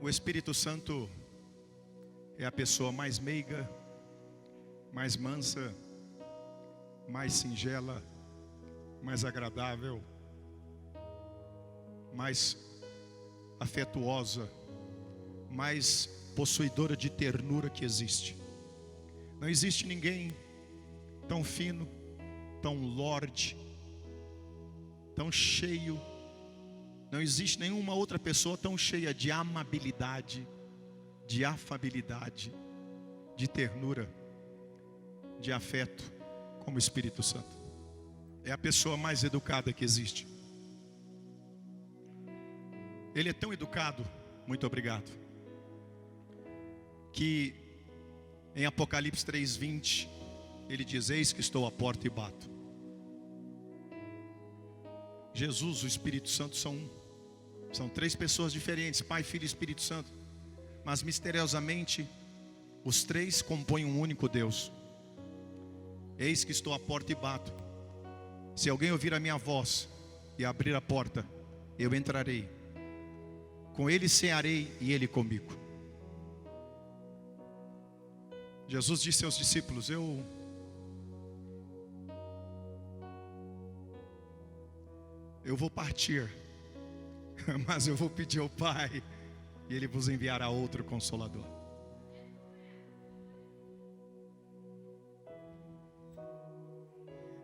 O Espírito Santo é a pessoa mais meiga, mais mansa, mais singela, mais agradável, mais afetuosa, mais possuidora de ternura que existe. Não existe ninguém tão fino, tão lorde, tão cheio. Não existe nenhuma outra pessoa tão cheia de amabilidade, de afabilidade, de ternura, de afeto, como o Espírito Santo. É a pessoa mais educada que existe. Ele é tão educado, muito obrigado, que em Apocalipse 3:20, ele diz: eis que estou à porta e bato. Jesus, o Espírito Santo são três pessoas diferentes, Pai, Filho e Espírito Santo, mas misteriosamente os três compõem um único Deus. Eis que estou à porta e bato. Se alguém ouvir a minha voz e abrir a porta, eu entrarei, com ele cearei e ele comigo. Jesus disse aos discípulos: eu vou partir, mas eu vou pedir ao Pai, e Ele vos enviará outro Consolador.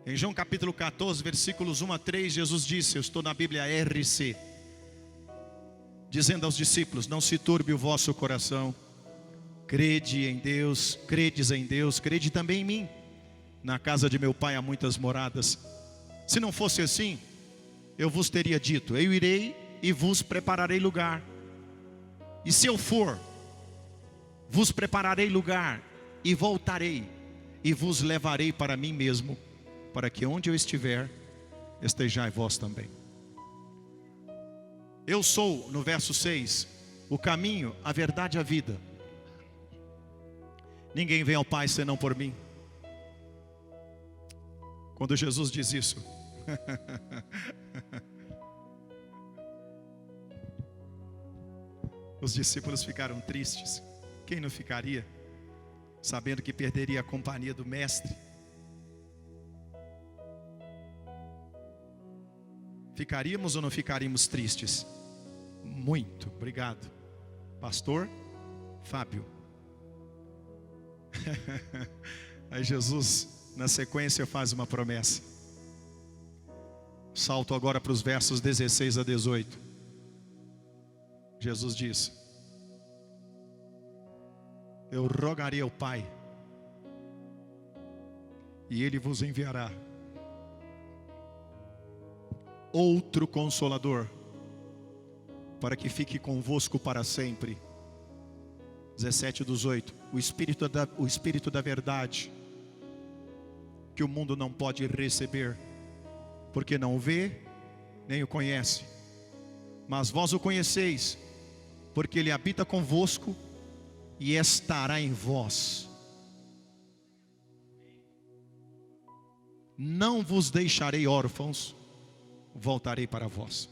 Em João capítulo 14, versículos 1 a 3, Jesus disse, eu estou na Bíblia RC, dizendo aos discípulos: não se turbe o vosso coração, crede em Deus, credes em Deus, crede também em mim. Na casa de meu Pai há muitas moradas. Se não fosse assim, eu vos teria dito, eu irei e vos prepararei lugar. E se eu for, vos prepararei lugar, e voltarei, e vos levarei para mim mesmo, para que onde eu estiver, estejai vós também. Eu sou, no verso 6, o caminho, a verdade e a vida. Ninguém vem ao Pai senão por mim. Quando Jesus diz isso, os discípulos ficaram tristes. Quem não ficaria, sabendo que perderia a companhia do Mestre? Ficaríamos ou não ficaríamos tristes? Muito, obrigado, Pastor Fábio. Aí Jesus, na sequência, faz uma promessa. Salto agora para os versos 16 a 18. Jesus diz: eu rogarei ao Pai, e Ele vos enviará outro Consolador, para que fique convosco para sempre. 17:18. O Espírito da verdade, que o mundo não pode receber, porque não o vê, nem o conhece. Mas vós o conheceis, porque Ele habita convosco e estará em vós. Não vos deixarei órfãos, voltarei para vós.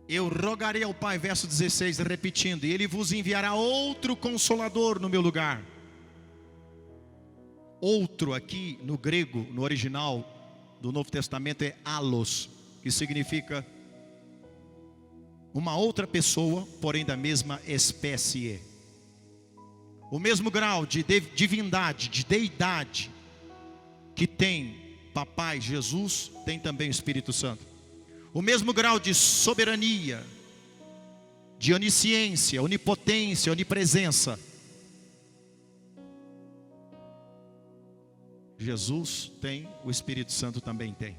Eu rogarei ao Pai, verso 16, repetindo, e Ele vos enviará outro Consolador no meu lugar. Outro aqui no grego, no original do Novo Testamento, é allos, que significa uma outra pessoa, porém da mesma espécie. O mesmo grau de divindade, de deidade que tem Papai Jesus, tem também o Espírito Santo. O mesmo grau de soberania, de onisciência, onipotência, onipresença, Jesus tem, o Espírito Santo também tem.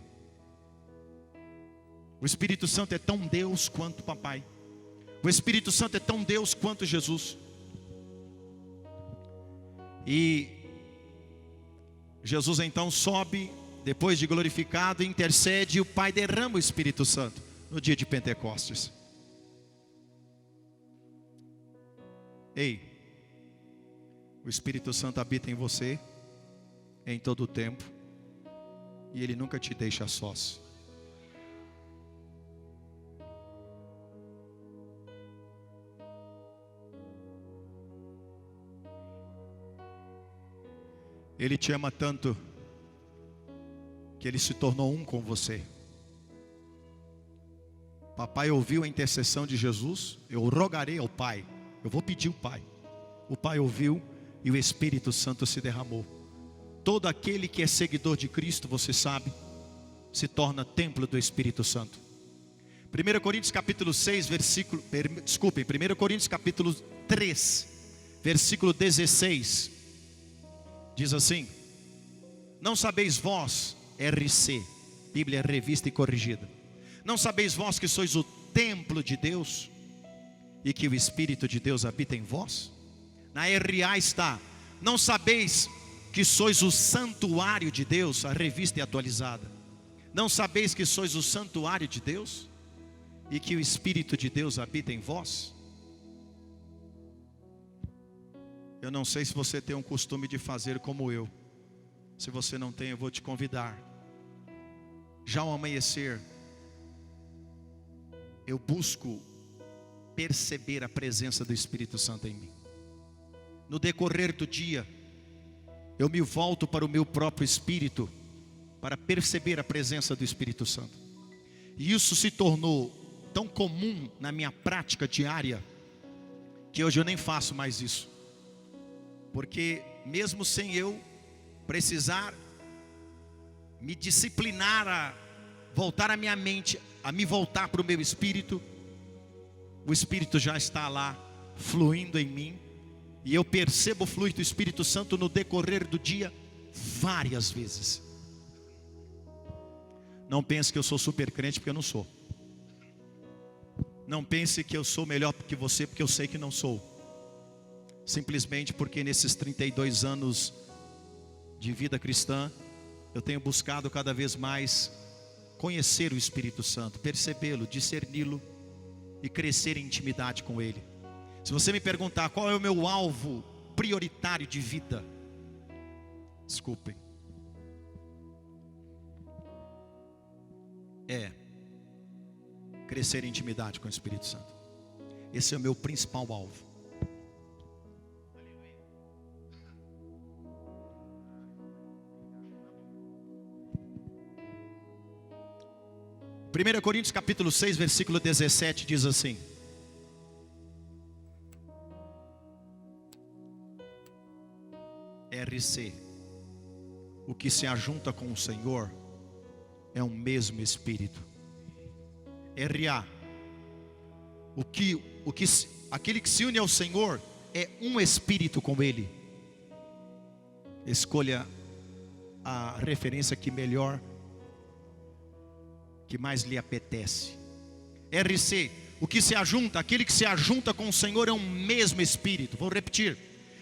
O Espírito Santo é tão Deus quanto Papai. O Espírito Santo é tão Deus quanto Jesus. E Jesus então sobe, depois de glorificado, intercede, e o Pai derrama o Espírito Santo no dia de Pentecostes. Ei, O Espírito Santo habita em você em todo o tempo e Ele nunca te deixa sós. Ele te ama tanto que Ele se tornou um com você. Papai ouviu a intercessão de Jesus. Eu rogarei ao Pai. Eu vou pedir ao Pai. O Pai ouviu e o Espírito Santo se derramou. Todo aquele que é seguidor de Cristo, você sabe, se torna templo do Espírito Santo. 1 Coríntios capítulo 6, versículo, 1 Coríntios capítulo 3, versículo 16, diz assim: não sabeis vós, RC, Bíblia Revista e Corrigida, não sabeis vós que sois o templo de Deus e que o Espírito de Deus habita em vós? Na RA está: não sabeis que sois o santuário de Deus? A revista é atualizada. Não sabeis que sois o santuário de Deus e que o Espírito de Deus habita em vós? Eu não sei se você tem um costume de fazer como eu. Se você não tem, eu vou te convidar. Já ao amanhecer, eu busco perceber a presença do Espírito Santo em mim. No decorrer do dia, eu me volto para o meu próprio espírito para perceber a presença do Espírito Santo. E isso se tornou tão comum na minha prática diária que hoje eu nem faço mais isso. Porque mesmo sem eu precisar me disciplinar a voltar a minha mente, a me voltar para o meu espírito, o Espírito já está lá fluindo em mim. E eu percebo o fluir do Espírito Santo no decorrer do dia várias vezes. Não pense que eu sou super crente, porque eu não sou. Não pense que eu sou melhor que você, porque eu sei que não sou. Simplesmente porque nesses 32 anos de vida cristã, eu tenho buscado cada vez mais conhecer o Espírito Santo, percebê-lo, discerni-lo e crescer em intimidade com Ele. Se você me perguntar qual é o meu alvo prioritário de vida, desculpem, é crescer em intimidade com o Espírito Santo. Esse é o meu principal alvo. Primeira Coríntios capítulo 6, versículo 17 diz assim: RC, o que se ajunta com o Senhor é um mesmo Espírito. RA, aquele que se une ao Senhor é um Espírito com Ele. Escolha a referência que melhor, que mais lhe apetece. RC, o que se ajunta, aquele que se ajunta com o Senhor é um mesmo Espírito. Vou repetir: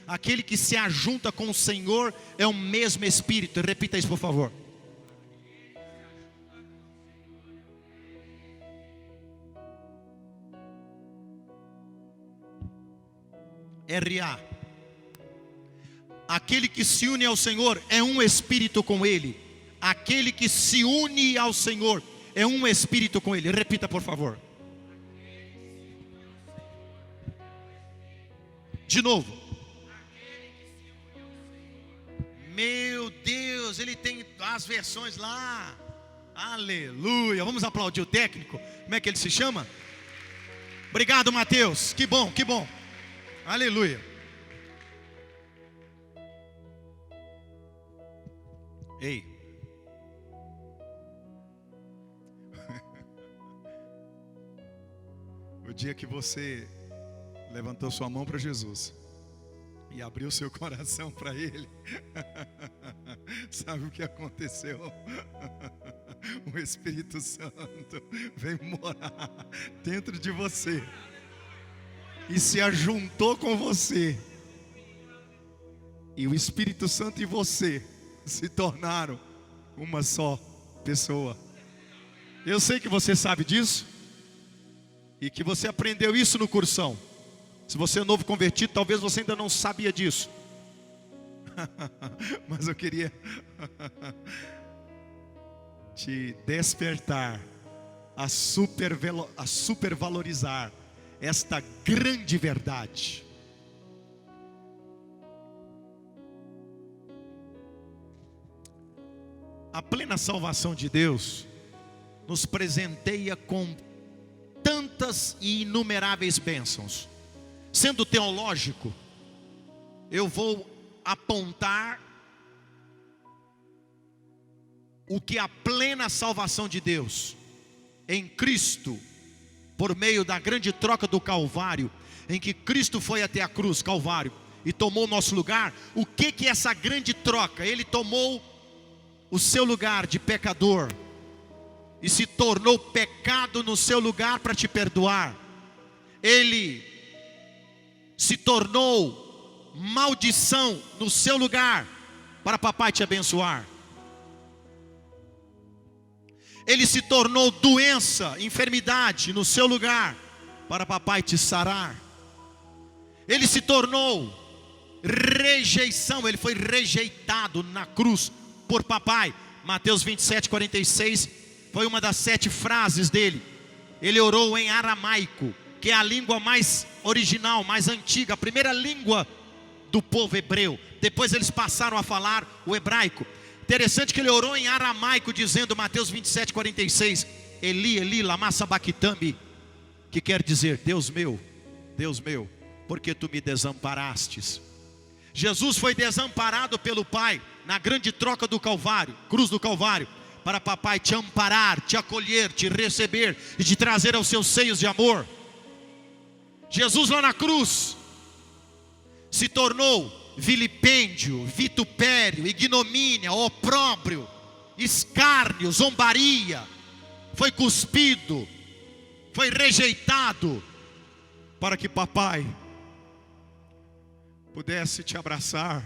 aquele que se ajunta com o Senhor é o mesmo Espírito. Repita isso, por favor. RA, aquele que se une ao Senhor é um Espírito com Ele. Aquele que se une ao Senhor é um Espírito com Ele. Repita, por favor. De novo. Meu Deus, ele tem as versões lá. Aleluia. Vamos aplaudir o técnico. Como é que ele se chama? Obrigado, Mateus. Que bom, que bom. Aleluia. Ei. O dia que você levantou sua mão para Jesus e abriu seu coração para Ele, sabe o que aconteceu? O Espírito Santo veio morar dentro de você e se ajuntou com você, e o Espírito Santo e você se tornaram uma só pessoa. Eu sei que você sabe disso e que você aprendeu isso no cursão. Se você é novo convertido, talvez você ainda não sabia disso. Mas eu queria te despertar a supervalorizar esta grande verdade. A plena salvação de Deus nos presenteia com tantas e inumeráveis bênçãos. Sendo teológico, eu vou apontar o que a plena salvação de Deus em Cristo, por meio da grande troca do Calvário, em que Cristo foi até a cruz, Calvário, e tomou o nosso lugar. O que é essa grande troca? Ele tomou o seu lugar de pecador e se tornou pecado no seu lugar para te perdoar. Ele se tornou maldição no seu lugar para papai te abençoar. Ele se tornou doença, enfermidade no seu lugar para papai te sarar. Ele se tornou rejeição, ele foi rejeitado na cruz por papai. Mateus 27:46 foi uma das 7 frases dele. Ele orou em aramaico, que é a língua mais original, mais antiga, a primeira língua do povo hebreu. Depois eles passaram a falar o hebraico. Interessante que ele orou em aramaico, dizendo, Mateus 27:46, Eli, Eli, lama sabachthani, que quer dizer, Deus meu, por que tu me desamparastes? Jesus foi desamparado pelo Pai na grande troca do Calvário, cruz do Calvário, para papai te amparar, te acolher, te receber e te trazer aos seus seios de amor. Jesus lá na cruz se tornou vilipêndio, vitupério, ignomínia, opróbrio, escárnio, zombaria. Foi cuspido, foi rejeitado, para que papai pudesse te abraçar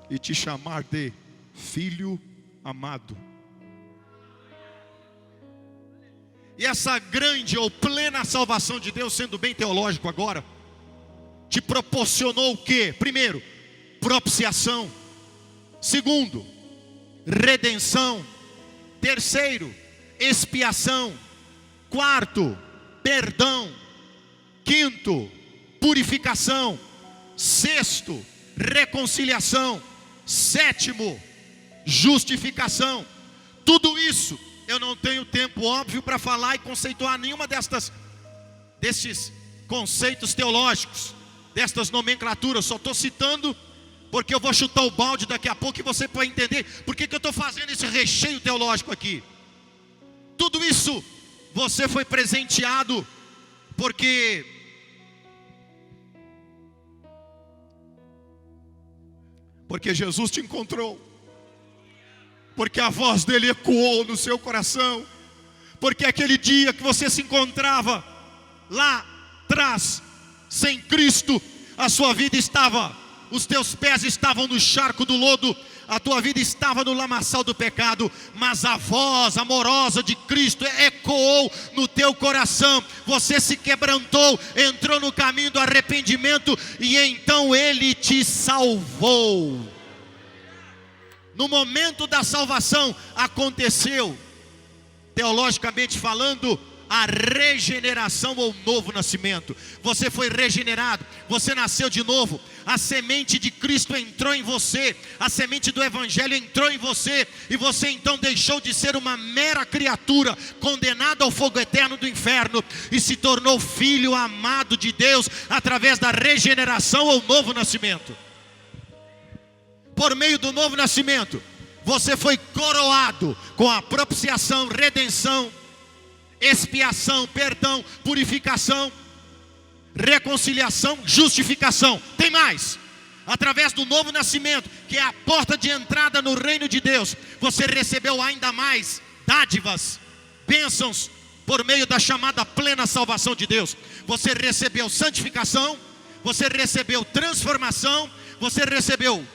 e te chamar de filho amado. E essa grande ou plena salvação de Deus, sendo bem teológico agora, te proporcionou o quê? Primeiro, propiciação. Segundo, redenção. Terceiro, expiação. Quarto, perdão. Quinto, purificação. Sexto, reconciliação. Sétimo, justificação. Tudo isso eu não tenho tempo óbvio para falar e conceituar nenhuma destes conceitos teológicos, destas nomenclaturas. Só estou citando porque eu vou chutar o balde daqui a pouco e você pode entender por que eu estou fazendo esse recheio teológico aqui. Tudo isso você foi presenteado porque Jesus te encontrou, porque a voz dele ecoou no seu coração, porque aquele dia que você se encontrava lá atrás, sem Cristo, a sua vida estava, os teus pés estavam no charco do lodo, a tua vida estava no lamaçal do pecado, mas a voz amorosa de Cristo ecoou no teu coração, você se quebrantou, entrou no caminho do arrependimento, e então Ele te salvou. No momento da salvação aconteceu, teologicamente falando, a regeneração ou novo nascimento. Você foi regenerado, você nasceu de novo, a semente de Cristo entrou em você, a semente do Evangelho entrou em você, e você então deixou de ser uma mera criatura, condenada ao fogo eterno do inferno, e se tornou filho amado de Deus, através da regeneração ou novo nascimento. Por meio do novo nascimento, você foi coroado com a propiciação, redenção, expiação, perdão, purificação, reconciliação, justificação. Tem mais. Através do novo nascimento, que é a porta de entrada no reino de Deus, você recebeu ainda mais dádivas, bênçãos, por meio da chamada plena salvação de Deus. Você recebeu santificação, você recebeu transformação, você recebeu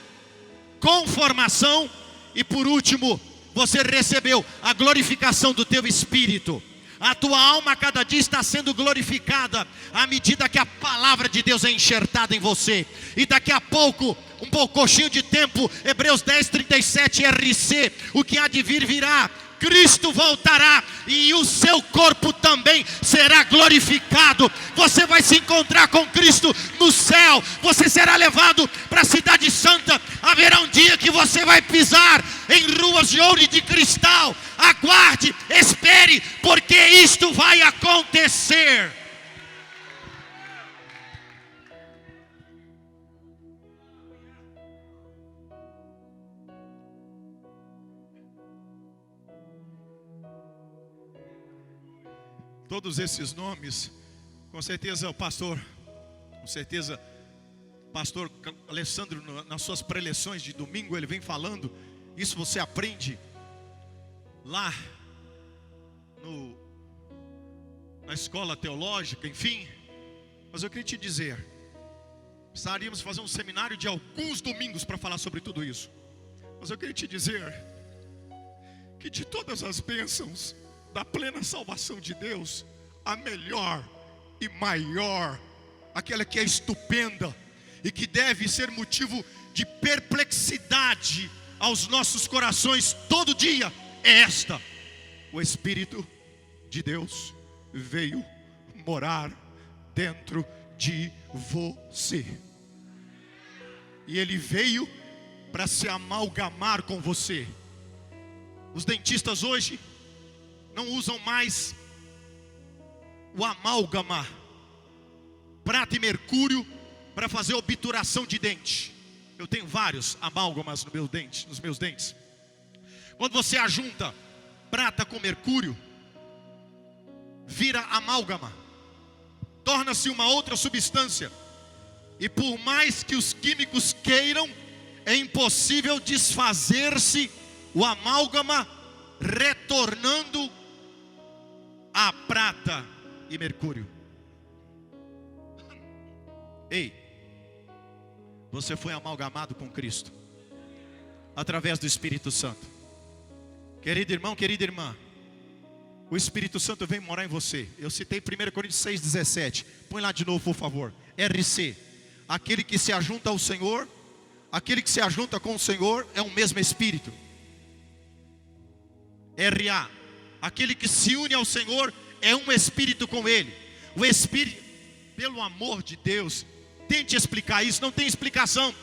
conformação, e por último, você recebeu a glorificação do teu espírito. A tua alma a cada dia está sendo glorificada à medida que a palavra de Deus é enxertada em você. E daqui a pouco um pouquinho de tempo. Hebreus 10:37, RC, o que há de vir virá. Cristo voltará e o seu corpo também será glorificado. Você vai se encontrar com Cristo no céu. Você será levado para a cidade santa. Haverá um dia que você vai pisar em ruas de ouro e de cristal. Aguarde, espere, porque isto vai acontecer. Todos esses nomes, com certeza o pastor, pastor Alessandro, nas suas preleções de domingo, ele vem falando. Isso você aprende lá na escola teológica, enfim. Mas eu queria te dizer, precisaríamos fazer um seminário de alguns domingos para falar sobre tudo isso. Mas eu queria te dizer que de todas as bênçãos da plena salvação de Deus, a melhor e maior, aquela que é estupenda e que deve ser motivo de perplexidade aos nossos corações todo dia, é esta: o Espírito de Deus veio morar dentro de você, e Ele veio para se amalgamar com você. Os dentistas hoje não usam mais o amálgama, prata e mercúrio, para fazer obturação de dente. Eu tenho vários amálgamas nos meus dentes. Quando você ajunta prata com mercúrio, vira amálgama, torna-se uma outra substância. E por mais que os químicos queiram, é impossível desfazer-se o amálgama, retornando a prata e mercúrio. Ei, você foi amalgamado com Cristo através do Espírito Santo. Querido irmão, querida irmã, o Espírito Santo vem morar em você. Eu citei 1 Coríntios 6:17. Põe lá de novo, por favor. RC, aquele que se ajunta ao Senhor, aquele que se ajunta com o Senhor é o mesmo Espírito. RA, aquele que se une ao Senhor é um Espírito com Ele. O Espírito, pelo amor de Deus, tente explicar isso, não tem explicação.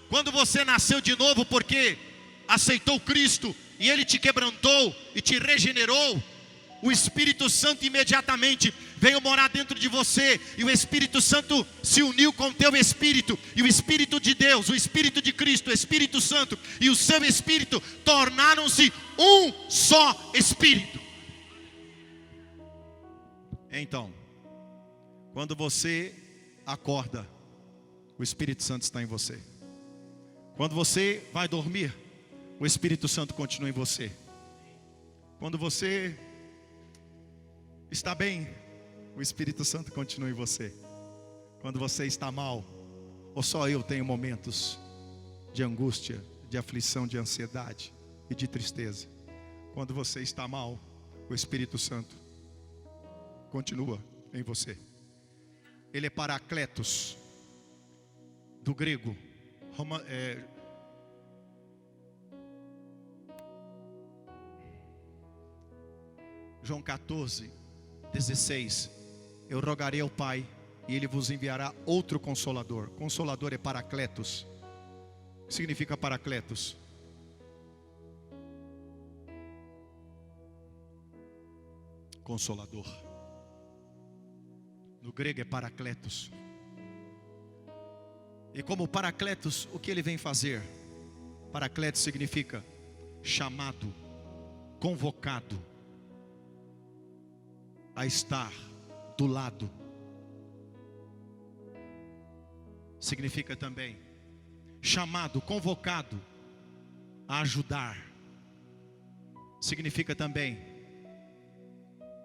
Quando você nasceu de novo porque aceitou Cristo e Ele te quebrantou e te regenerou, o Espírito Santo imediatamente veio morar dentro de você, e o Espírito Santo se uniu com o teu Espírito, e o Espírito de Deus, o Espírito de Cristo, o Espírito Santo e o seu Espírito tornaram-se um só Espírito. Então, quando você acorda, o Espírito Santo está em você. Quando você vai dormir, o Espírito Santo continua em você. Quando você está bem, o Espírito Santo continua em você. Quando você está mal, ou só eu tenho momentos de angústia, de aflição, de ansiedade e de tristeza. Quando você está mal, o Espírito Santo continua em você. Ele é Paracletos, do grego, João 14:16. Eu rogarei ao Pai e Ele vos enviará outro Consolador. Consolador é Paracletos. O que significa Paracletos? Consolador. No grego é Paracletos. E como Paracletos, o que ele vem fazer? Paracletos significa chamado, convocado a estar do lado. Significa também chamado, convocado a ajudar. Significa também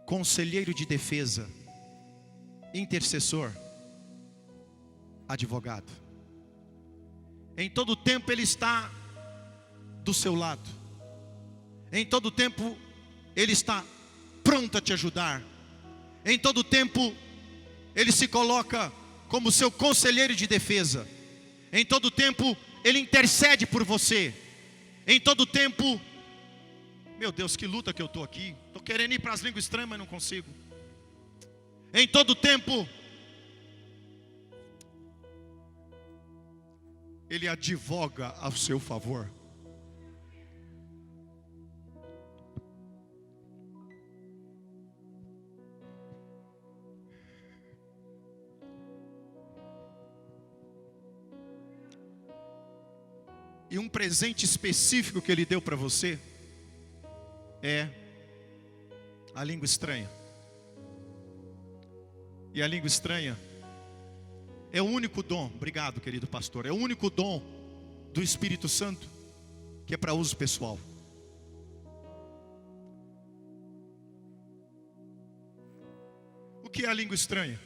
conselheiro de defesa, intercessor, advogado. Em todo tempo Ele está do seu lado. Em todo tempo Ele está pronto a te ajudar. Em todo tempo Ele se coloca como seu conselheiro de defesa. Em todo tempo Ele intercede por você. Em todo tempo. Meu Deus, que luta que eu estou aqui. Estou querendo ir para as línguas estranhas, mas não consigo. Em todo tempo, Ele advoga ao seu favor. E um presente específico que Ele deu para você é a língua estranha. E a língua estranha é o único dom, obrigado querido pastor, é o único dom do Espírito Santo que é para uso pessoal. O que é a língua estranha?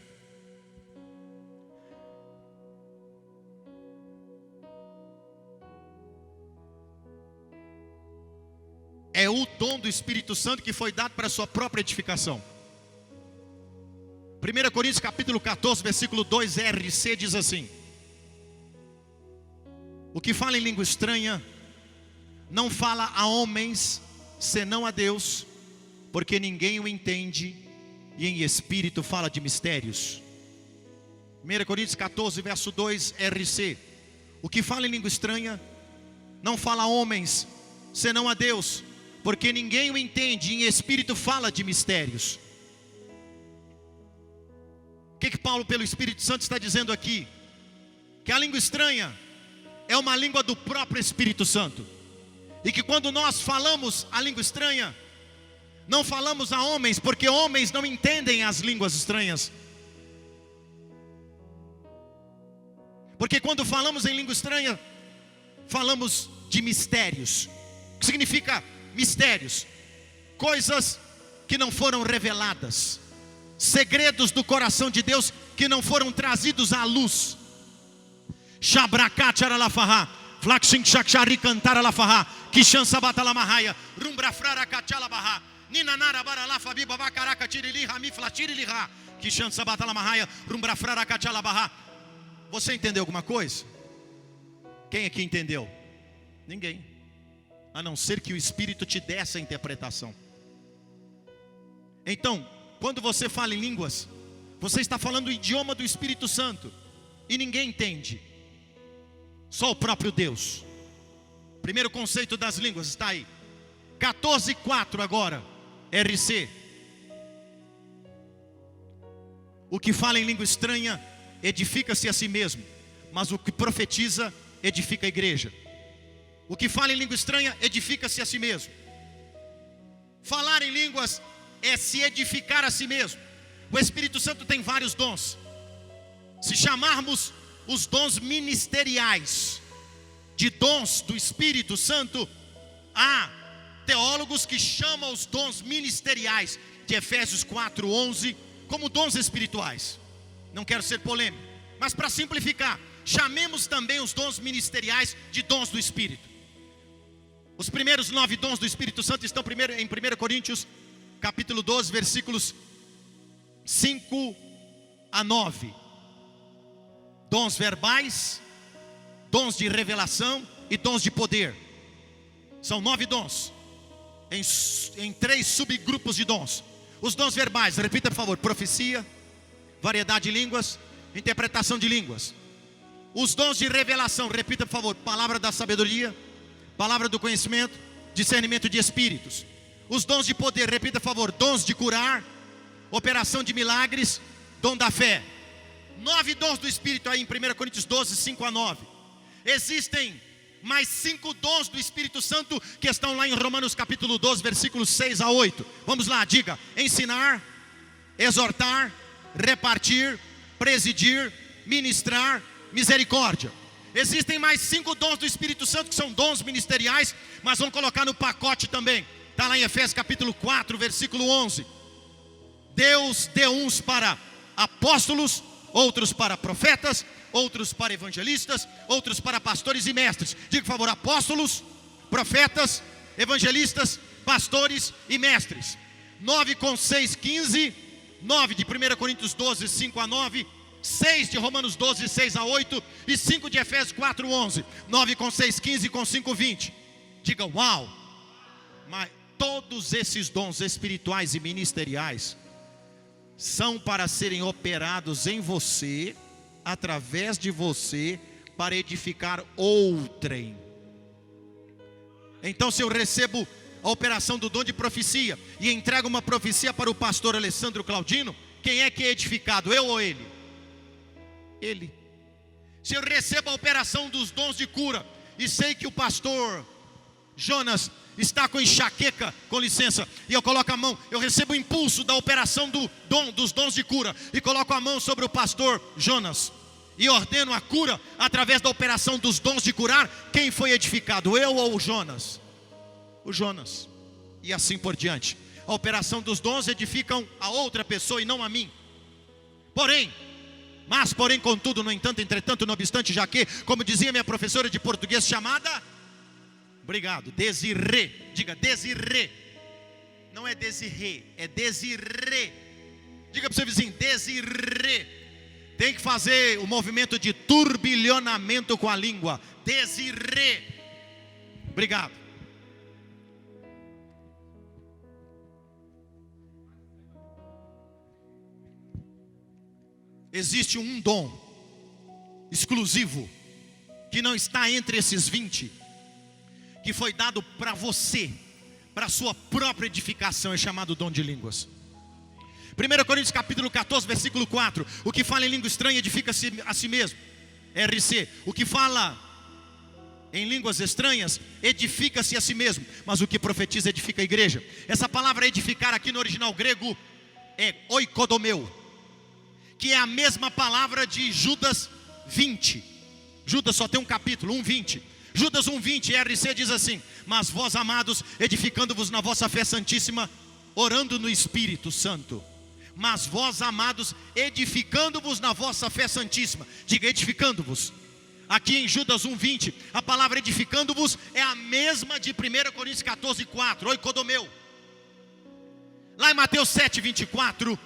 É o dom do Espírito Santo que foi dado para a sua própria edificação. 1 Coríntios capítulo 14, versículo 2, RC diz assim: o que fala em língua estranha não fala a homens, senão a Deus, porque ninguém o entende, e em espírito fala de mistérios. 1 Coríntios 14, verso 2, RC: o que fala em língua estranha não fala a homens, senão a Deus, porque ninguém o entende, e em espírito fala de mistérios. O que Paulo, pelo Espírito Santo, está dizendo aqui? Que a língua estranha é uma língua do próprio Espírito Santo. E que quando nós falamos a língua estranha, não falamos a homens, porque homens não entendem as línguas estranhas. Porque quando falamos em língua estranha, falamos de mistérios. O que significa mistérios? Coisas que não foram reveladas, segredos do coração de Deus que não foram trazidos à luz. Shabrakataralafaha, Flaxin Shakshari Cantaralafaha, Kishan Sabatalamahaia, Rumbrafrara Kachalabaha, Ninanara Baralafa Bibabacaraka Tirili, Ramifla Tiriliha, Kishan Sabatalamahaia, Rumbrafrara Kachalabaha. Você entendeu alguma coisa? Quem aqui entendeu? Ninguém, a não ser que o Espírito te dê essa interpretação. Então, quando você fala em línguas, você está falando o idioma do Espírito Santo, e ninguém entende, só o próprio Deus. Primeiro conceito das línguas está aí. 14:4 agora, RC: o que fala em língua estranha edifica-se a si mesmo, mas o que profetiza edifica a igreja. O que fala em língua estranha edifica-se a si mesmo. Falar em línguas é se edificar a si mesmo. O Espírito Santo tem vários dons. Se chamarmos os dons ministeriais de dons do Espírito Santo, há teólogos que chamam os dons ministeriais de Efésios 4:11 como dons espirituais. Não quero ser polêmico, mas para simplificar, chamemos também os dons ministeriais de dons do Espírito. Os primeiros 9 dons do Espírito Santo estão primeiro em 1 Coríntios capítulo 12, versículos 5 a 9. Dons verbais, dons de revelação e dons de poder. São 9 dons em 3 subgrupos de dons. Os dons verbais, repita por favor: profecia, variedade de línguas, interpretação de línguas. Os dons de revelação, repita por favor: palavra da sabedoria, palavra do conhecimento, discernimento de espíritos. Os dons de poder, repita por favor: dons de curar, operação de milagres, dom da fé. 9 dons do Espírito aí em 1 Coríntios 12, 5 a 9. Existem mais 5 dons do Espírito Santo que estão lá em Romanos capítulo 12, versículos 6 a 8. Vamos lá, diga: ensinar, exortar, repartir, presidir, ministrar, misericórdia. Existem mais 5 dons do Espírito Santo que são dons ministeriais, mas vamos colocar no pacote também. Está lá em Efésios capítulo 4, versículo 11. Deus deu uns para apóstolos, outros para profetas, outros para evangelistas, outros para pastores e mestres. Diga por favor: apóstolos, profetas, evangelistas, pastores e mestres. 9 com 6, 15. 9 de 1 Coríntios 12, 5 a 9. 6 de Romanos 12, 6 a 8, e 5 de Efésios 4, 11, 9 com 6, 15 e com 5, 20. Diga, uau! Mas todos esses dons espirituais e ministeriais são para serem operados em você, através de você, para edificar outrem. Então, se eu recebo a operação do dom de profecia e entrego uma profecia para o pastor Alessandro Claudino, quem é que é edificado, eu ou ele? Ele. Se eu recebo a operação dos dons de cura e sei que o pastor Jonas está com enxaqueca, com licença, e eu coloco a mão, eu recebo o impulso da operação dos dons de cura, e coloco a mão sobre o pastor Jonas, e ordeno a cura, através da operação dos dons de curar, quem foi edificado, eu ou o Jonas? O Jonas, e assim por diante. A operação dos dons edificam a outra pessoa e não a mim. Porém, contudo, no entanto, entretanto, não obstante, já que, como dizia minha professora de português chamada... Obrigado, Desirê. Diga, Desirê. Não é Desirê, é Desirê. Diga para o seu vizinho, Desirê. Tem que fazer o movimento de turbilhonamento com a língua. Desirê. Obrigado. Existe um dom exclusivo que não está entre esses 20, que foi dado para você, para a sua própria edificação, é chamado dom de línguas. 1 Coríntios capítulo 14, versículo 4. O que fala em língua estranha edifica-se a si mesmo. RC. O que fala em línguas estranhas edifica-se a si mesmo, mas o que profetiza edifica a igreja. Essa palavra edificar aqui no original grego é oikodomeu, que é a mesma palavra de Judas 20. Judas só tem um capítulo, 1:20. Judas 1:20, RC diz assim: mas vós, amados, edificando-vos na vossa fé santíssima, orando no Espírito Santo. Mas vós, amados, edificando-vos na vossa fé santíssima. Diga, edificando-vos. Aqui em Judas 1:20, a palavra edificando-vos é a mesma de 1 Coríntios 14, 4, oikodomeu. Lá em Mateus 7:24,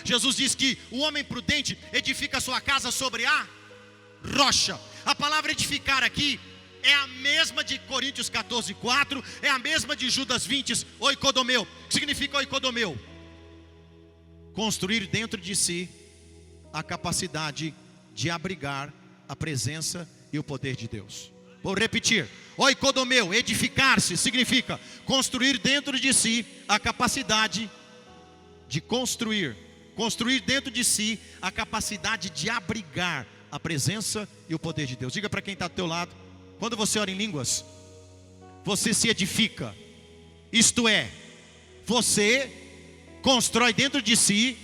Jesus diz que o homem prudente edifica a sua casa sobre a rocha. A palavra edificar aqui é a mesma de Coríntios 14, 4, é a mesma de Judas 20, oikodomeu. O que significa oikodomeu? Construir dentro de si a capacidade de abrigar a presença e o poder de Deus. Vou repetir, oikodomeu, edificar-se, significa construir dentro de si a capacidade de construir dentro de si a capacidade de abrigar a presença e o poder de Deus. Diga para quem está do teu lado, quando você ora em línguas, você se edifica, isto é, você constrói dentro de si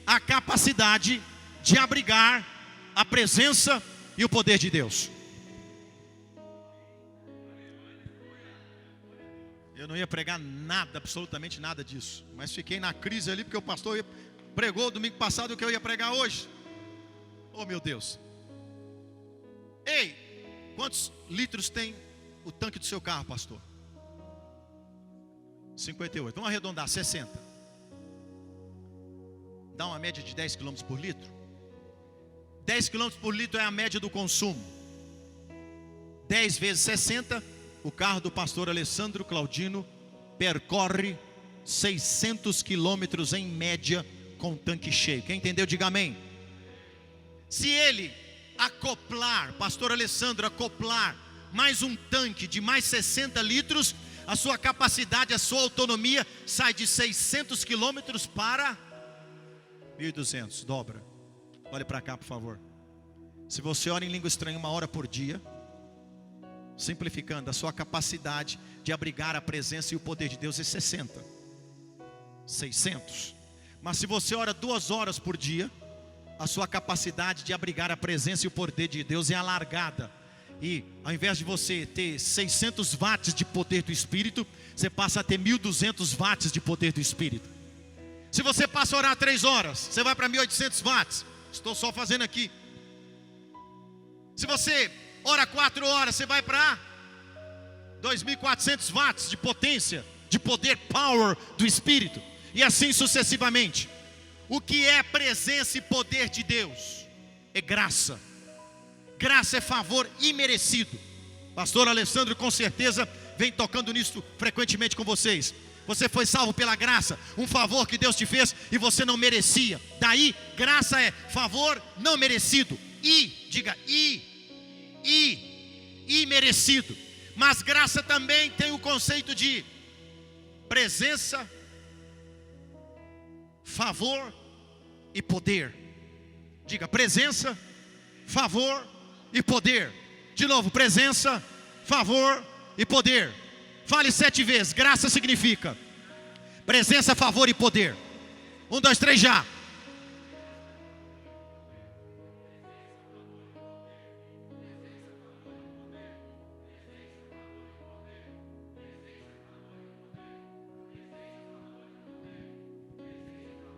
a capacidade de abrigar a presença e o poder de Deus. Eu não ia pregar nada, absolutamente nada disso, mas fiquei na crise ali, porque o pastor pregou domingo passado o que eu ia pregar hoje. Oh meu Deus. Ei, quantos litros tem o tanque do seu carro, pastor? 58, vamos arredondar, 60. Dá uma média de 10 km por litro. 10 km por litro é a média do consumo. 10 vezes 60, o carro do pastor Alessandro Claudino percorre 600 quilômetros em média com o tanque cheio. Quem entendeu, diga amém. Se ele acoplar, pastor Alessandro, acoplar mais um tanque de mais 60 litros, a sua capacidade, a sua autonomia sai de 600 quilômetros para 1.200, dobra. Olhe para cá, por favor. Se você ora em língua estranha 1 hora por dia, simplificando, a sua capacidade de abrigar a presença e o poder de Deus é 60, 600. Mas se você ora 2 horas por dia, a sua capacidade de abrigar a presença e o poder de Deus é alargada. E ao invés de você ter 600 watts de poder do Espírito, você passa a ter 1.200 watts de poder do Espírito. Se você passa a orar 3 horas, você vai para 1.800 watts. Estou só fazendo aqui. Se você ora 4 horas, você vai para 2.400 watts de potência, de poder, power do Espírito. E assim sucessivamente. o que é presença e poder de Deus? É graça. Graça é favor imerecido. Pastor Alessandro com certeza vem tocando nisso frequentemente com vocês. Você foi salvo pela graça, um favor que Deus te fez e você não merecia. Daí, graça é favor não merecido. Imerecido. Mas graça também tem o conceito de presença, favor e poder. Diga, presença, favor e poder. De novo, presença, favor e poder. Fale 7 vezes. Graça significa presença, favor e poder. 1, 2, 3, já.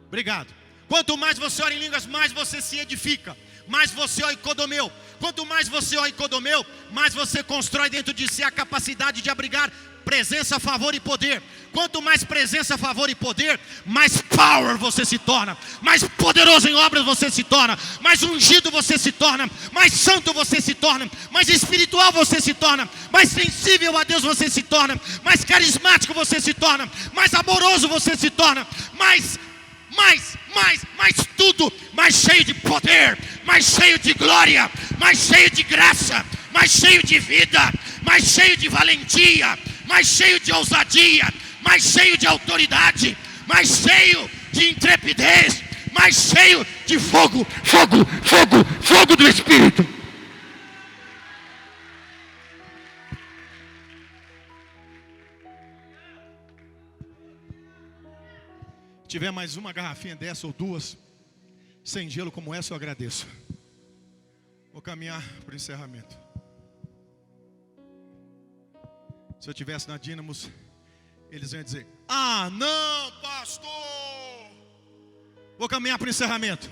Obrigado. Quanto mais você ora em línguas, mais você se edifica, mais você oikodomeu. Quanto mais você oikodomeu, mais você constrói dentro de si a capacidade de abrigar presença, favor e poder. Quanto mais presença, favor e poder, mais power você se torna, mais poderoso em obras você se torna, mais ungido você se torna, mais santo você se torna, mais espiritual você se torna, mais sensível a Deus você se torna, mais carismático você se torna, mais amoroso você se torna, mais tudo, mais cheio de poder, mais cheio de glória, mais cheio de graça, mais cheio de vida, mais cheio de valentia, mais cheio de ousadia, mais cheio de autoridade, mais cheio de intrepidez, mais cheio de fogo do Espírito. Se tiver mais uma garrafinha dessa ou duas, sem gelo como essa, eu agradeço. Vou caminhar para o encerramento. Se eu estivesse na Dínamos, eles iam dizer: ah, não, pastor. Vou caminhar para o encerramento.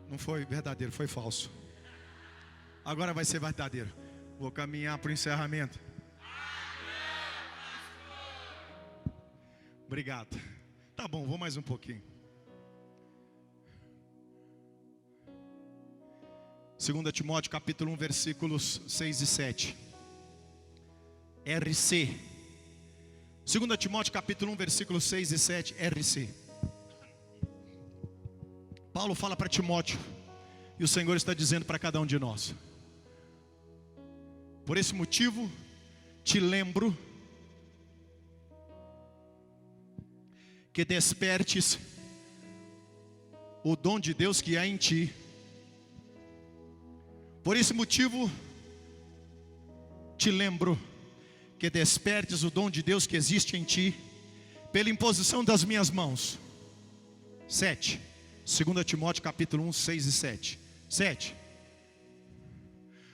Não foi verdadeiro, foi falso. Agora vai ser verdadeiro. Vou caminhar para o encerramento. Obrigado. Tá bom, vou mais um pouquinho. 2 Timóteo capítulo 1, versículos 6 e 7. RC. 2 Timóteo capítulo 1, versículos 6 e 7. RC. Paulo fala para Timóteo, e o Senhor está dizendo para cada um de nós: por esse motivo te lembro que despertes o dom de Deus que há em ti. Por esse motivo te lembro que despertes o dom de Deus que existe em ti, pela imposição das minhas mãos. 7. 2 Timóteo capítulo 1, 6 e 7. 7.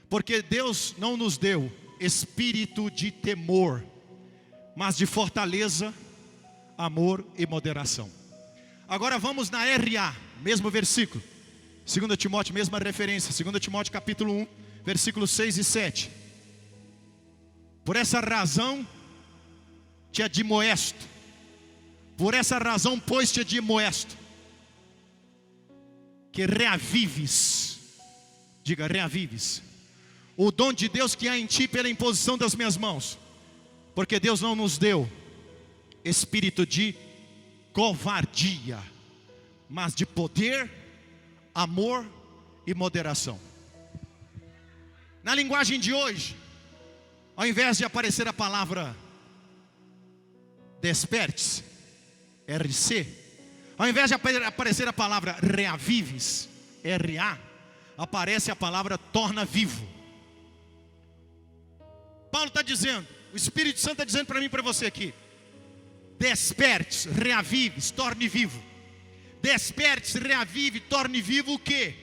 Porque Deus não nos deu espírito de temor, mas de fortaleza, amor e moderação. Agora vamos na RA, mesmo versículo. 2 Timóteo, mesma referência. 2 Timóteo capítulo 1, versículos 6 e 7. Por essa razão te admoesto. Por essa razão, pois, te admoesto, que reavives. Diga, reavives o dom de Deus que há em ti pela imposição das minhas mãos. Porque Deus não nos deu espírito de covardia, mas de poder, amor e moderação. Na linguagem de hoje, ao invés de aparecer a palavra despertes, RC, ao invés de aparecer a palavra reavives, RA, aparece a palavra torna vivo. Paulo está dizendo, o Espírito Santo está dizendo para mim e para você aqui: despertes, reavives, torne vivo. Despertes, reavive, torne vivo o quê?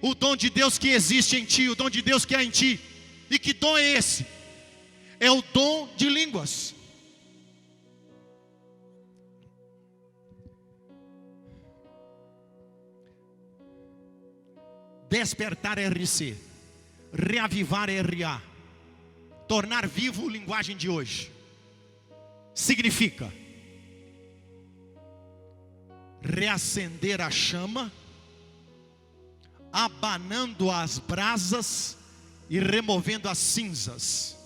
O dom de Deus que existe em ti, o dom de Deus que há em ti. E que dom é esse? É o dom de línguas. Despertar RC, reavivar RA, tornar vivo linguagem de hoje. Significa reacender a chama, abanando as brasas e removendo as cinzas.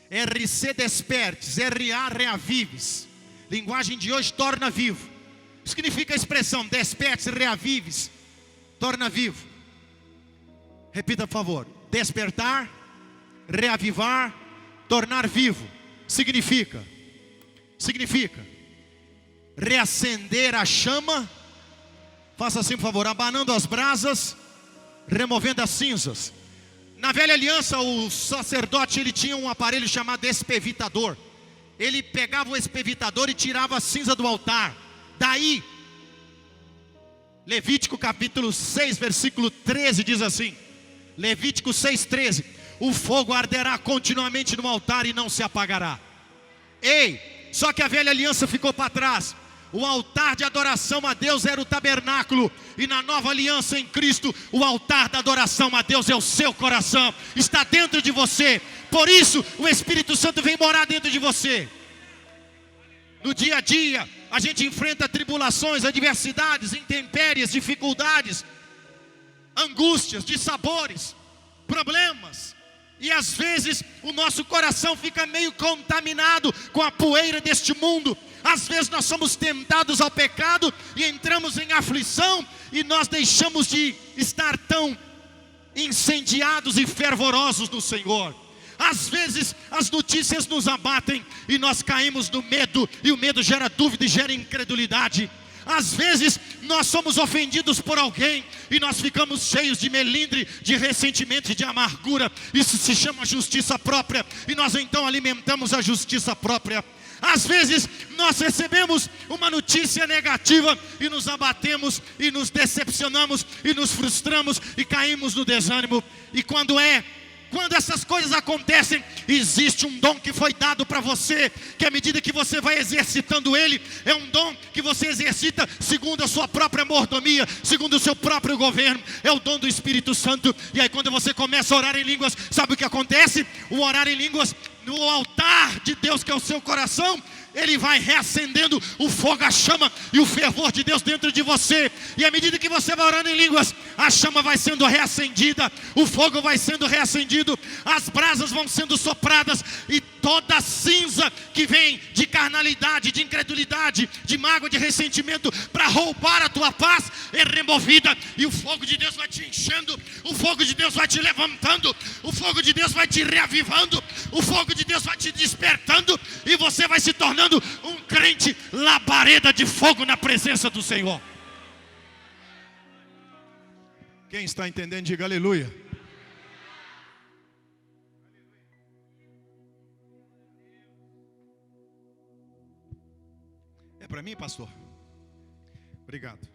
RC despertes, RA reavives. Linguagem de hoje, torna vivo. Significa a expressão despertes, reavives, torna vivo. Repita, por favor. Despertar, reavivar, tornar vivo. Significa reacender a chama. Faça assim, por favor. Abanando as brasas, removendo as cinzas. Na velha aliança, o sacerdote, ele tinha um aparelho chamado espevitador. Ele pegava o espevitador e tirava a cinza do altar. Daí, Levítico capítulo 6, versículo 13 diz assim. Levítico 6:13. O fogo arderá continuamente no altar e não se apagará. Só que a velha aliança ficou para trás. O altar de adoração a Deus era o tabernáculo. E na nova aliança em Cristo, o altar da adoração a Deus é o seu coração. Está dentro de você. Por isso, o Espírito Santo vem morar dentro de você. No dia a dia, a gente enfrenta tribulações, adversidades, intempéries, dificuldades, angústias, dissabores, problemas. E às vezes o nosso coração fica meio contaminado com a poeira deste mundo. Às vezes nós somos tentados ao pecado e entramos em aflição, e nós deixamos de estar tão incendiados e fervorosos no Senhor. Às vezes as notícias nos abatem e nós caímos no medo, e o medo gera dúvida e gera incredulidade. Às vezes nós somos ofendidos por alguém e nós ficamos cheios de melindre, de ressentimento e de amargura. Isso se chama justiça própria, e nós então alimentamos a justiça própria. Às vezes nós recebemos uma notícia negativa e nos abatemos e nos decepcionamos e nos frustramos e caímos no desânimo. E quando essas coisas acontecem, existe um dom que foi dado para você, que à medida que você vai exercitando ele, é um dom que você exercita segundo a sua própria mordomia, segundo o seu próprio governo. É o dom do Espírito Santo. E aí quando você começa a orar em línguas, sabe o que acontece? O orar em línguas no altar de Deus, que é o seu coração, ele vai reacendendo o fogo, a chama e o fervor de Deus dentro de você. E à medida que você vai orando em línguas, a chama vai sendo reacendida, o fogo vai sendo reacendido, as brasas vão sendo sopradas, e toda a cinza que vem de carnalidade, de incredulidade, de mágoa, de ressentimento, para roubar a tua paz, é removida. E o fogo de Deus vai te enchendo, o fogo de Deus vai te levantando, o fogo de Deus vai te reavivando, o fogo de Deus vai te despertando, e você vai se tornando um crente labareda de fogo na presença do Senhor. Quem está entendendo, diga aleluia. É para mim, pastor? Obrigado.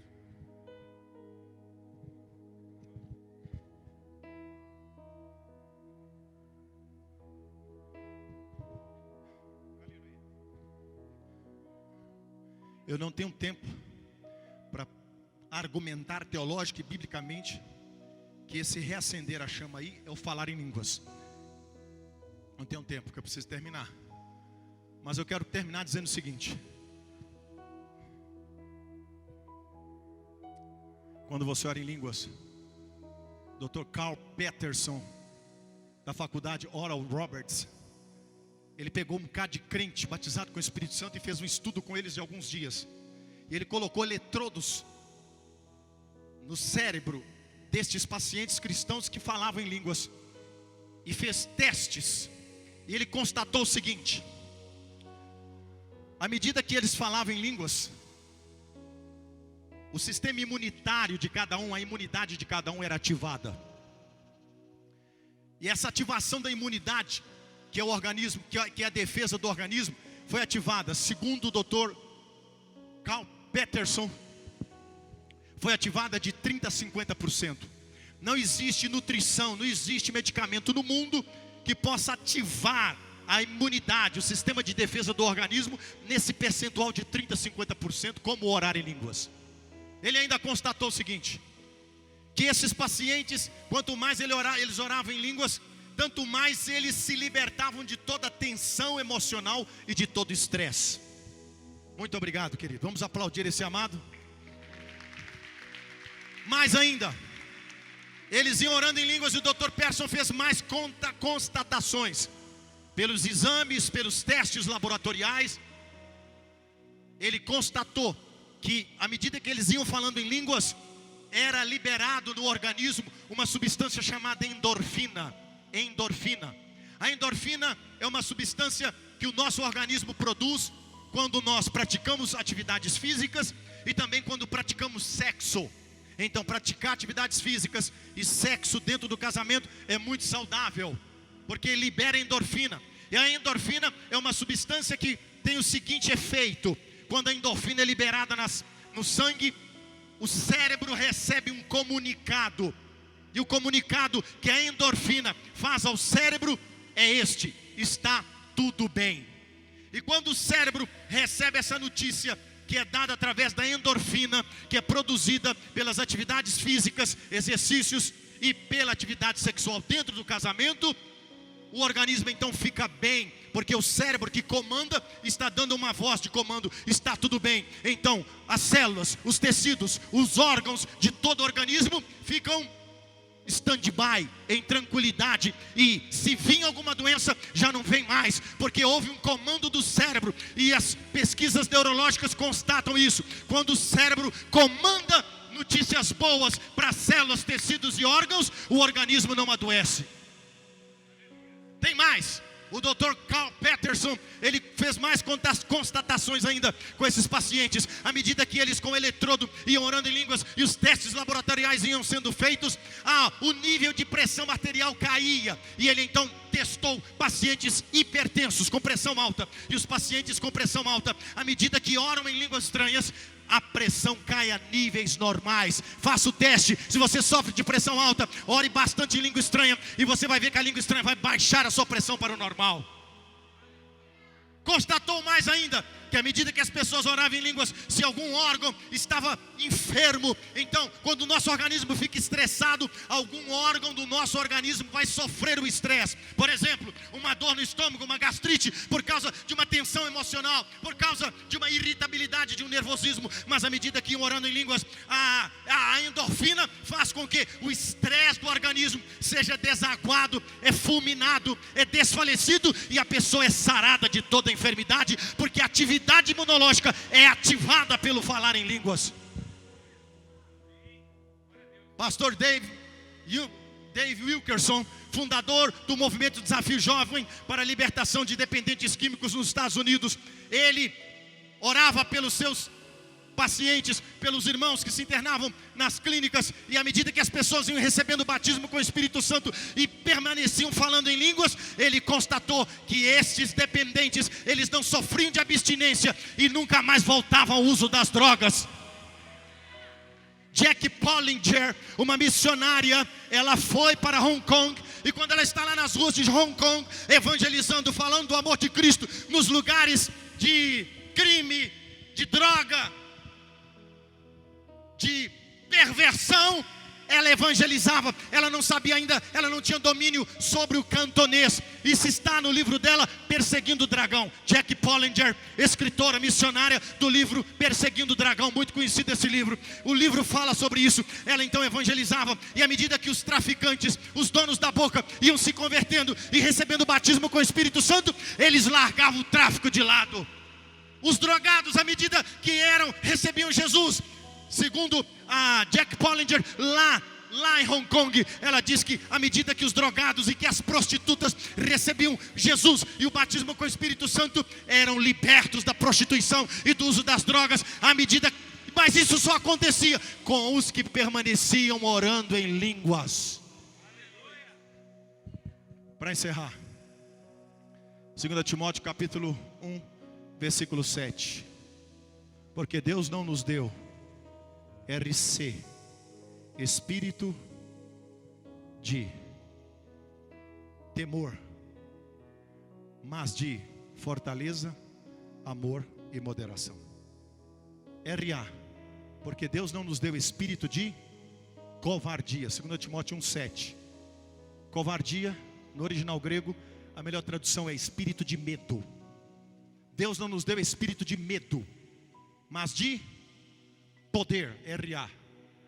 Eu não tenho tempo para argumentar teológica e biblicamente que esse reacender a chama aí é o falar em línguas. Não tenho tempo, porque eu preciso terminar. Mas eu quero terminar dizendo o seguinte: quando você ora em línguas, Dr. Carl Peterson, da faculdade Oral Roberts, ele pegou um bocado de crente batizado com o Espírito Santo e fez um estudo com eles de alguns dias. E ele colocou eletrodos no cérebro destes pacientes cristãos que falavam em línguas, e fez testes. E ele constatou o seguinte: à medida que eles falavam em línguas, o sistema imunitário de cada um, a imunidade de cada um era ativada. E essa ativação da imunidade, que é o organismo, que é a defesa do organismo, foi ativada, segundo o Dr. Carl Peterson, foi ativada de 30% a 50%. Não existe nutrição, não existe medicamento no mundo que possa ativar a imunidade, o sistema de defesa do organismo, nesse percentual de 30% a 50%, como orar em línguas. Ele ainda constatou o seguinte: que esses pacientes, quanto mais eles oravam em línguas, tanto mais eles se libertavam de toda a tensão emocional e de todo o estresse. Muito obrigado, querido. Vamos aplaudir esse amado. Mais ainda, eles iam orando em línguas e o Dr. Persson fez mais constatações. Pelos exames, pelos testes laboratoriais, ele constatou que à medida que eles iam falando em línguas, era liberado no organismo uma substância chamada endorfina. A endorfina é uma substância que o nosso organismo produz quando nós praticamos atividades físicas e também quando praticamos sexo. Então, praticar atividades físicas e sexo dentro do casamento é muito saudável, porque libera endorfina. E a endorfina é uma substância que tem o seguinte efeito: quando a endorfina é liberada no sangue, o cérebro recebe um comunicado. E o comunicado que a endorfina faz ao cérebro é este: está tudo bem. E quando o cérebro recebe essa notícia, que é dada através da endorfina, que é produzida pelas atividades físicas, exercícios e pela atividade sexual dentro do casamento, o organismo então fica bem, porque o cérebro que comanda está dando uma voz de comando: está tudo bem. Então as células, os tecidos, os órgãos de todo o organismo ficam stand-by, em tranquilidade. E se vir alguma doença, já não vem mais, porque houve um comando do cérebro. E as pesquisas neurológicas constatam isso: quando o cérebro comanda notícias boas para células, tecidos e órgãos, o organismo não adoece. Tem mais. O Dr. Carl Peterson, ele fez mais constatações ainda com esses pacientes. À medida que eles com o eletrodo iam orando em línguas e os testes laboratoriais iam sendo feitos, o nível de pressão arterial caía. E ele então testou pacientes hipertensos com pressão alta. E os pacientes com pressão alta, à medida que oram em línguas estranhas, a pressão cai a níveis normais. Faça o teste. Se você sofre de pressão alta, ore bastante em língua estranha e você vai ver que a língua estranha vai baixar a sua pressão para o normal. Constatou mais ainda que à medida que as pessoas oravam em línguas, se algum órgão estava enfermo, então quando o nosso organismo fica estressado, algum órgão do nosso organismo vai sofrer o estresse. Por exemplo, uma dor no estômago, uma gastrite, por causa de uma tensão emocional, por causa de uma irritabilidade, de um nervosismo. Mas à medida que iam orando em línguas, a endorfina faz com que o estresse do organismo seja desaguado, é fulminado, é desfalecido, e a pessoa é sarada de toda a enfermidade, porque a atividade imunológica é ativada pelo falar em línguas. Pastor Dave Wilkerson, fundador do movimento Desafio Jovem para a libertação de dependentes químicos nos Estados Unidos, ele orava pelos seus pacientes, pelos irmãos que se internavam nas clínicas, e à medida que as pessoas iam recebendo o batismo com o Espírito Santo e permaneciam falando em línguas, ele constatou que estes dependentes, eles não sofriam de abstinência e nunca mais voltavam ao uso das drogas. Jack Pollinger, uma missionária, ela foi para Hong Kong, e quando ela está lá nas ruas de Hong Kong, evangelizando, falando do amor de Cristo, nos lugares de crime, de droga, de perversão, ela evangelizava. Ela não sabia ainda, ela não tinha domínio sobre o cantonês. Isso está no livro dela, Perseguindo o Dragão. Jack Pollinger, escritora, missionária do livro Perseguindo o Dragão, muito conhecido esse livro. O livro fala sobre isso. Ela então evangelizava, e à medida que os traficantes, os donos da boca, iam se convertendo e recebendo o batismo com o Espírito Santo, eles largavam o tráfico de lado. Os drogados, à medida que recebiam Jesus, segundo a Jack Pollinger, lá em Hong Kong, ela diz que à medida que os drogados e que as prostitutas recebiam Jesus e o batismo com o Espírito Santo, eram libertos da prostituição e do uso das drogas, mas isso só acontecia com os que permaneciam orando em línguas. Para encerrar, 2 Timóteo capítulo 1, versículo 7. Porque Deus não nos deu RC, espírito de temor, mas de fortaleza, amor e moderação. RA, porque Deus não nos deu espírito de covardia. 2 Timóteo 1,7. Covardia, no original grego, a melhor tradução é espírito de medo. Deus não nos deu espírito de medo, mas de poder, RA,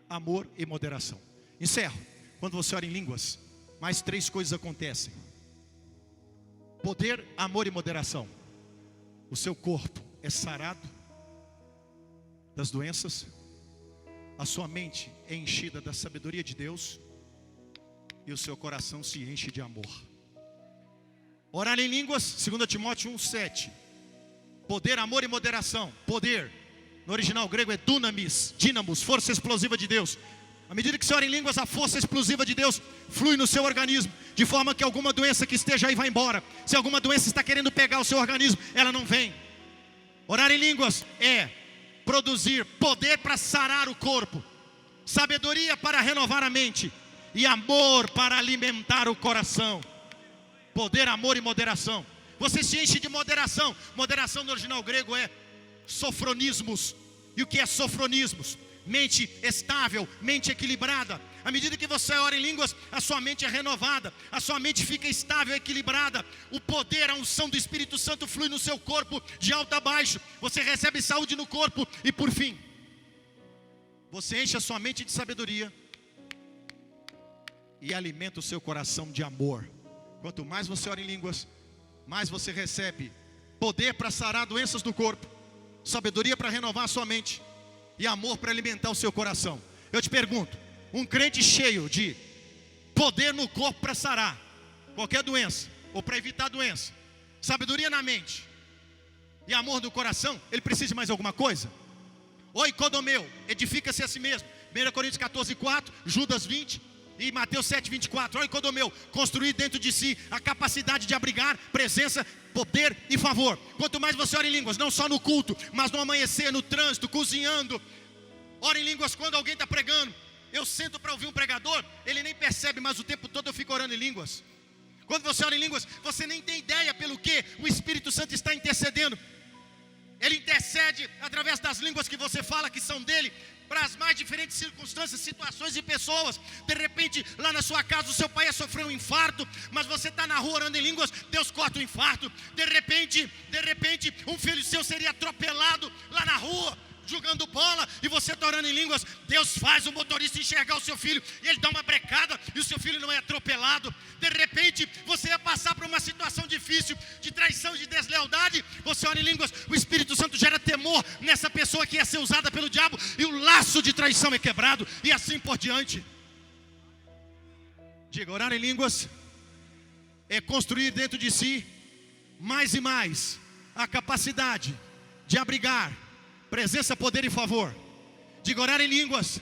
amor e moderação. Encerro. Quando você ora em línguas, mais 3 coisas acontecem: poder, amor e moderação. O seu corpo é sarado das doenças, a sua mente é enchida da sabedoria de Deus, e o seu coração se enche de amor. Orar em línguas, 2 Timóteo 1,7. Poder, amor e moderação. Poder, no original grego é dunamis, dínamos, força explosiva de Deus. À medida que você ora em línguas, a força explosiva de Deus flui no seu organismo, de forma que alguma doença que esteja aí vai embora. Se alguma doença está querendo pegar o seu organismo, ela não vem. Orar em línguas é produzir poder para sarar o corpo, sabedoria para renovar a mente e amor para alimentar o coração. Poder, amor e moderação. Você se enche de moderação. Moderação no original grego é sofronismos. E o que é sofronismos? Mente estável, mente equilibrada. À medida que você ora em línguas, a sua mente é renovada, a sua mente fica estável, equilibrada. O poder, a unção do Espírito Santo flui no seu corpo de alto a baixo. Você recebe saúde no corpo. E por fim, você enche a sua mente de sabedoria e alimenta o seu coração de amor. Quanto mais você ora em línguas, mais você recebe poder para sarar doenças do corpo, sabedoria para renovar a sua mente e amor para alimentar o seu coração. Eu te pergunto, um crente cheio de poder no corpo para sarar qualquer doença, ou para evitar doença, sabedoria na mente e amor no coração, ele precisa de mais alguma coisa? Oikodomeu, edifica-se a si mesmo. 1 Coríntios 14:4, Judas 20 e Mateus 7:24. Oikodomeu, construir dentro de si a capacidade de abrigar presença, poder e favor. Quanto mais você ora em línguas, não só no culto, mas no amanhecer, no trânsito, cozinhando. Ora em línguas quando alguém está pregando. Eu sento para ouvir um pregador, ele nem percebe, mas o tempo todo eu fico orando em línguas. Quando você ora em línguas, você nem tem ideia pelo que o Espírito Santo está intercedendo. Ele intercede através das línguas que você fala, que são dele, para as mais diferentes circunstâncias, situações e pessoas. De repente, lá na sua casa, o seu pai sofreu um infarto, mas você está na rua orando em línguas, Deus corta o infarto. De repente, um filho seu seria atropelado lá na rua, jogando bola, e você está orando em línguas, Deus faz o motorista enxergar o seu filho, e ele dá uma brecada, e o seu filho não é atropelado. De repente, você ia passar por uma situação difícil, de traição, de deslealdade, você ora em línguas, o Espírito Santo gera temor nessa pessoa que ia ser usada pelo diabo, e o laço de traição é quebrado, e assim por diante. Diga, orar em línguas é construir dentro de si, mais e mais, a capacidade de abrigar presença, poder e favor. Diga, orar em línguas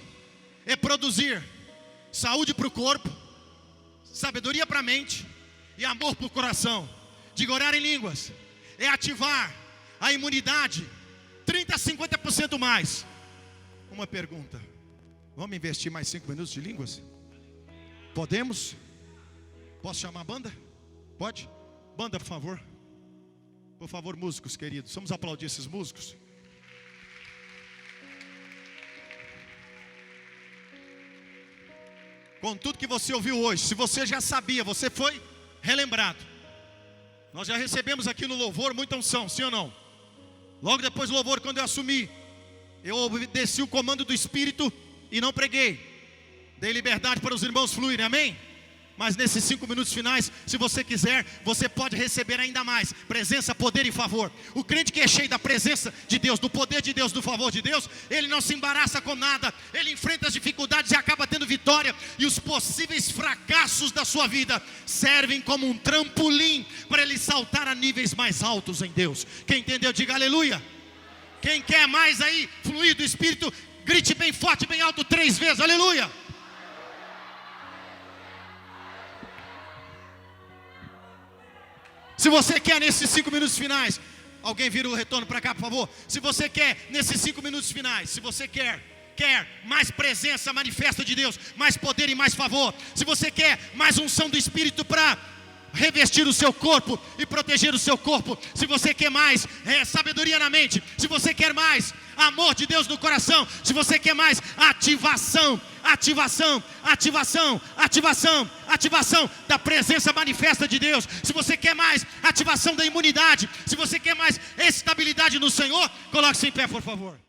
é produzir saúde para o corpo, sabedoria para a mente e amor para o coração. Diga, orar em línguas é ativar a imunidade 30 a 50% mais. Uma pergunta: vamos investir mais 5 minutos de línguas? Podemos? Posso chamar a banda? Pode? Banda, por favor. Por favor, músicos queridos, vamos aplaudir esses músicos. Com tudo que você ouviu hoje, se você já sabia, você foi relembrado. Nós já recebemos aqui no louvor muita unção, sim ou não? Logo depois do louvor, quando eu assumi, eu obedeci o comando do Espírito e não preguei. Dei liberdade para os irmãos fluírem, amém? Mas nesses 5 minutos finais, se você quiser, você pode receber ainda mais presença, poder e favor. O crente que é cheio da presença de Deus, do poder de Deus, do favor de Deus, ele não se embaraça com nada, ele enfrenta as dificuldades e acaba tendo vitória. E os possíveis fracassos da sua vida servem como um trampolim para ele saltar a níveis mais altos em Deus. Quem entendeu, diga aleluia. Quem quer mais aí, fluir do Espírito, grite bem forte, bem alto 3 vezes, aleluia. Se você quer nesses 5 minutos finais, alguém vira o retorno para cá, por favor. Se você quer nesses 5 minutos finais, se você quer mais presença manifesta de Deus, mais poder e mais favor, se você quer mais unção do Espírito para revestir o seu corpo e proteger o seu corpo, se você quer mais sabedoria na mente, se você quer mais amor de Deus no coração, se você quer mais ativação da presença manifesta de Deus, se você quer mais ativação da imunidade, se você quer mais estabilidade no Senhor, coloque-se em pé, por favor.